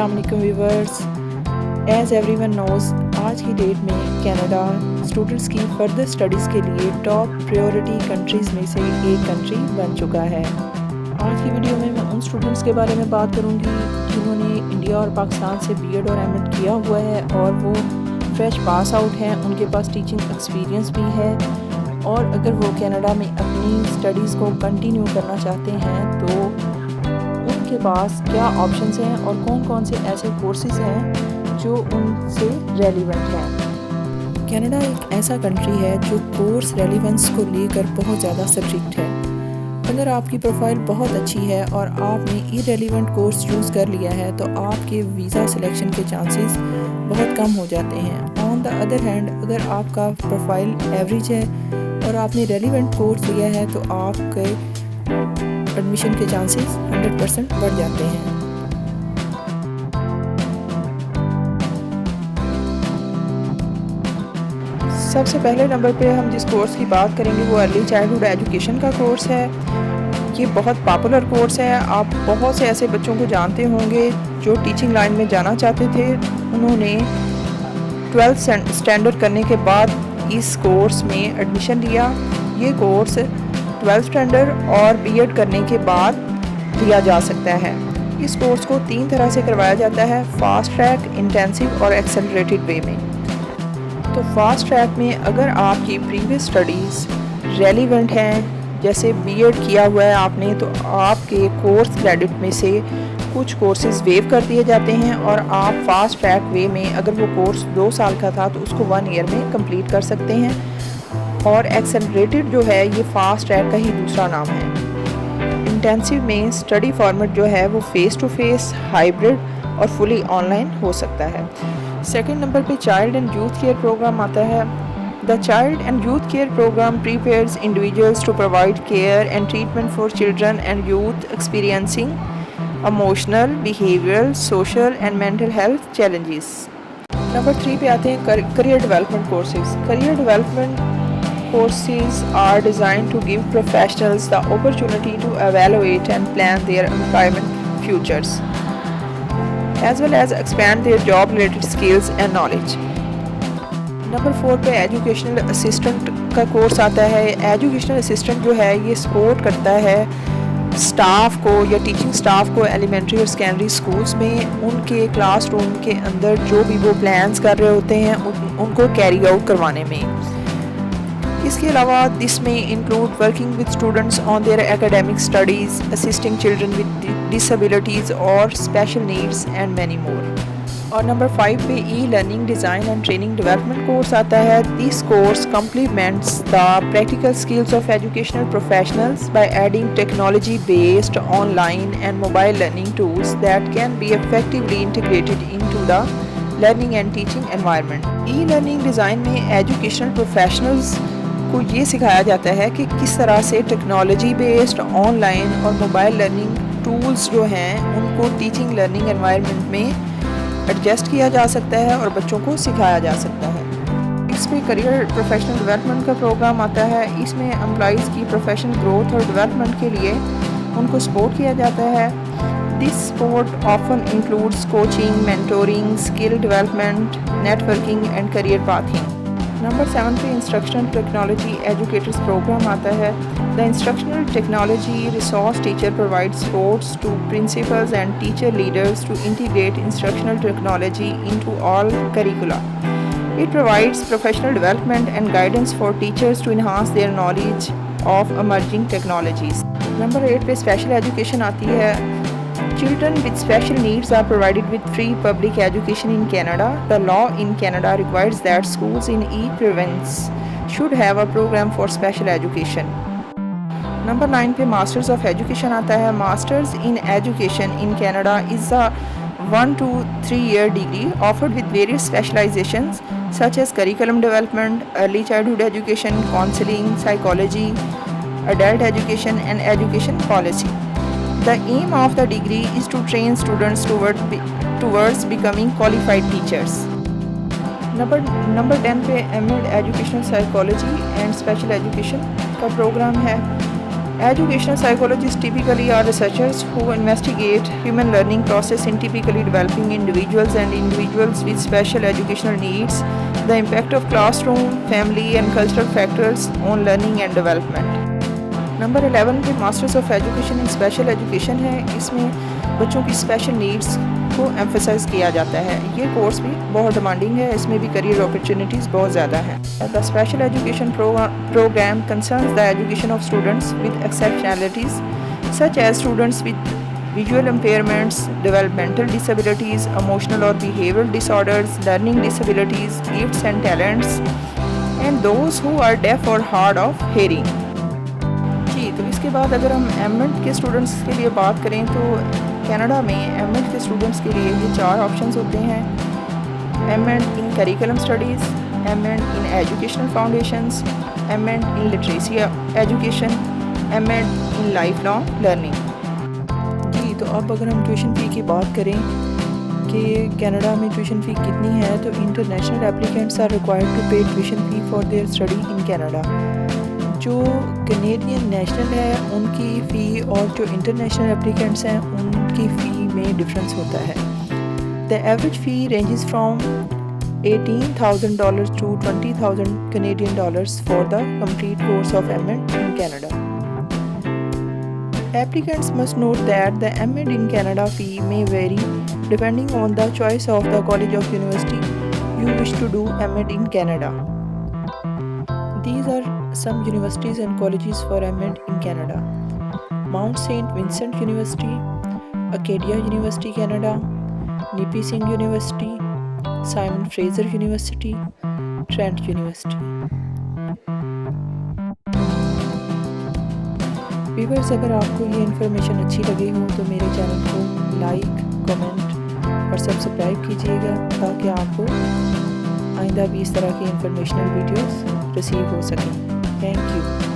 السلام علیکم viewers. As every one knows آج کی ڈیٹ میں کینیڈا اسٹوڈنٹس کی فردر اسٹڈیز کے لیے ٹاپ پریورٹی کنٹریز میں سے ایک کنٹری بن چکا ہے. آج کی ویڈیو میں ان اسٹوڈنٹس کے بارے میں بات کروں گی جنہوں نے انڈیا اور پاکستان سے بی ایڈ اور ایم ایڈ کیا ہوا ہے اور وہ فریش پاس آؤٹ ہیں. ان کے پاس ٹیچنگ ایکسپیرینس بھی ہے اور اگر وہ کینیڈا میں اپنی اسٹڈیز کو کنٹینیو کرنا چاہتے ہیں تو ان کے پاس کیا آپشنز ہیں اور کون کون سے ایسے کورسز ہیں جو ان سے ریلیونٹ ہیں. کینیڈا ایک ایسا کنٹری ہے جو کورس ریلیونس کو لے کر بہت زیادہ اسٹرکٹ ہے. اگر آپ کی پروفائل بہت اچھی ہے اور آپ نے ای ریلیونٹ کورس چوز کر لیا ہے تو آپ کے ویزا سلیکشن کے چانسز بہت کم ہو جاتے ہیں. آن دا ادر ہینڈ اگر آپ کا پروفائل ایوریج ہے اور آپ نے ریلیونٹ کورس لیا ہے تو آپ کے ایڈمیشن کے چانسز 100% بڑھ جاتے ہیں. سب سے پہلے نمبر پہ ہم جس کورس کی بات کریں گے وہ ارلی چائلڈہڈ ایجوکیشن کا کورس ہے. یہ بہت پاپولر کورس ہے. آپ بہت سے ایسے بچوں کو جانتے ہوں گے جو ٹیچنگ لائن میں جانا چاہتے تھے. انہوں نے 12th اسٹینڈرڈ کرنے کے بعد اس کورس میں ایڈمیشن لیا. یہ کورس 12th اسٹینڈرڈ اور بی ایڈ کرنے کے بعد لیا جا سکتا ہے. اس کورس کو 3 طرح سے کروایا جاتا ہے: فاسٹ ٹریک، انٹینسیو اور ایکسلریٹڈ وے میں. تو فاسٹ ٹریک میں اگر آپ کی پریویس اسٹڈیز ریلیونٹ ہیں، جیسے بی ایڈ کیا ہوا ہے آپ نے، تو آپ کے کورس کریڈٹ میں سے کچھ کورسز ویو کر دیے جاتے ہیں اور آپ فاسٹ ٹریک وے میں اگر وہ کورس 2 سال کا تھا تو اس کو 1 ایئر میں کمپلیٹ کر سکتے ہیں. اور ایکسلریٹڈ جو ہے یہ فاسٹ ٹریک کا ہی دوسرا نام ہے. انٹینسیو میں اسٹڈی فارمیٹ جو ہے وہ فیس ٹو فیس، ہائبرڈ اور فلی آن لائن ہو سکتا ہے. سیکنڈ نمبر پہ child and youth care programme آتا ہے. The Child and Youth Care Program prepares individuals to provide care and treatment for children and youth experiencing emotional, behavioral, social and mental health challenges. Number 3 پہ آتے ہیں career development courses. Career development courses are designed to give professionals the opportunity to evaluate and plan their employment futures, as well as expand their job-related skills and knowledge. Number 4 پہ educational assistant کا course آتا ہے. Educational assistant جو ہے یہ support کرتا ہے staff کو یا ٹیچنگ اسٹاف کو ایلیمنٹری اور سیکنڈری اسکولس میں ان کے کلاس روم کے اندر جو بھی وہ پلانس کر رہے ہوتے ہیں ان کو کیری آؤٹ کروانے میں. اس کے علاوہ دس میں include working with students on their academic studies, assisting children with disabilities اور special needs and many more. اور نمبر 5 پہ e learning design and training development course آتا ہے. This course complements the practical skills of educational professionals by adding technology based online and mobile learning tools that can be effectively integrated into the learning and teaching environment. E learning design میں educational professionals کو یہ سکھایا جاتا ہے کہ کس طرح سے ٹیکنالوجی بیسڈ آن لائن اور موبائل لرننگ ٹولز جو ہیں ان کو ٹیچنگ لرننگ انوائرمنٹ میں ایڈجسٹ کیا جا سکتا ہے اور بچوں کو سکھایا جا سکتا ہے. اس میں کریئر پروفیشنل ڈیولپمنٹ کا پروگرام آتا ہے. اس میں امپلائیز کی پروفیشنل گروتھ اور ڈیولپمنٹ کے لیے ان کو سپورٹ کیا جاتا ہے. This support often includes coaching, mentoring, skill development, networking and career pathing. Number 7 پہ انسٹرکشنل ٹیکنالوجی ایجوکیٹرز پروگرام آتا ہے. The Instructional Technology Resource Teacher provides supports to principals and teacher leaders to integrate instructional technology into all curricula. It provides professional development and guidance for teachers to enhance their knowledge of emerging technologies. Number 8 پہ special education آتی ہے. Children with special needs are provided with free public education in Canada. The law in Canada requires that schools in each province should have a program for special education. Number 9 پہ masters of education آتا ہے. Masters in education in Canada is a 1 to 3 year degree offered with various specializations such as curriculum development, early childhood education, counseling, psychology, adult education and education policy. The aim of the degree is to train students towards becoming qualified teachers. Number 10 پہ M Ed educational psychology and special education کا programme ہے. Educational psychologists typically are researchers who investigate human learning process in typically developing individuals and individuals with special educational needs, the impact of classroom, family and cultural factors on learning and development. Number 11 پہ masters of education in special education ہے. اس میں بچوں کی special needs کو emphasize کیا جاتا ہے. یہ کورس بھی بہت ڈیمانڈنگ ہے, اس میں بھی کریئر اپرچونیٹیز بہت زیادہ ہیں. The special education program concerns the education of students with exceptionalities such as students with visual impairments, developmental disabilities, emotional or behavioral disorders, learning disabilities, gifts and talents, and those who are deaf or hard of hearing. جی تو اس کے بعد اگر ہم M Ed کے students کے لیے بات کریں تو کینیڈا میں ایم ایڈ کے اسٹوڈنٹس کے لیے یہ 4 آپشنز ہوتے ہیں. M Ed in curriculum studies, M Ed in educational foundations, M Ed in literacy education, M Ed in life long learning. تو اب اگر ہم ٹیوشن فی کی بات کریں کہ کینیڈا میں ٹیوشن فی کتنی ہے, تو international applicants are required to pay tuition fee for their study in Canada. جو کینیڈین نیشنل ہے ان کی فی اور جو انٹرنیشنل اپلیکینٹس ہیں ان کی فی میں ڈفرینس ہوتا ہے. دا ایوریج فی ranges from $18,000 to $20,000 Canadian dollars for the complete course of M.Ed in Canada. Applicants must note that the M.Ed in Canada fee may vary depending on the choice of the college or university you wish to do M.Ed in Canada. These are some universities and colleges for M.Ed in Canada: Mount St. Vincent University, Acadia University Canada, Nipissing University, Simon Fraser University, Trent University. Viewers اگر آپ کو یہ information اچھی لگی ہو تو میرے channel کو like, comment اور سبسکرائب کیجیے گا تاکہ آپ کو آئندہ بھی اس طرح کی انفارمیشنل ویڈیوز رسیو ہو سکیں. Thank you.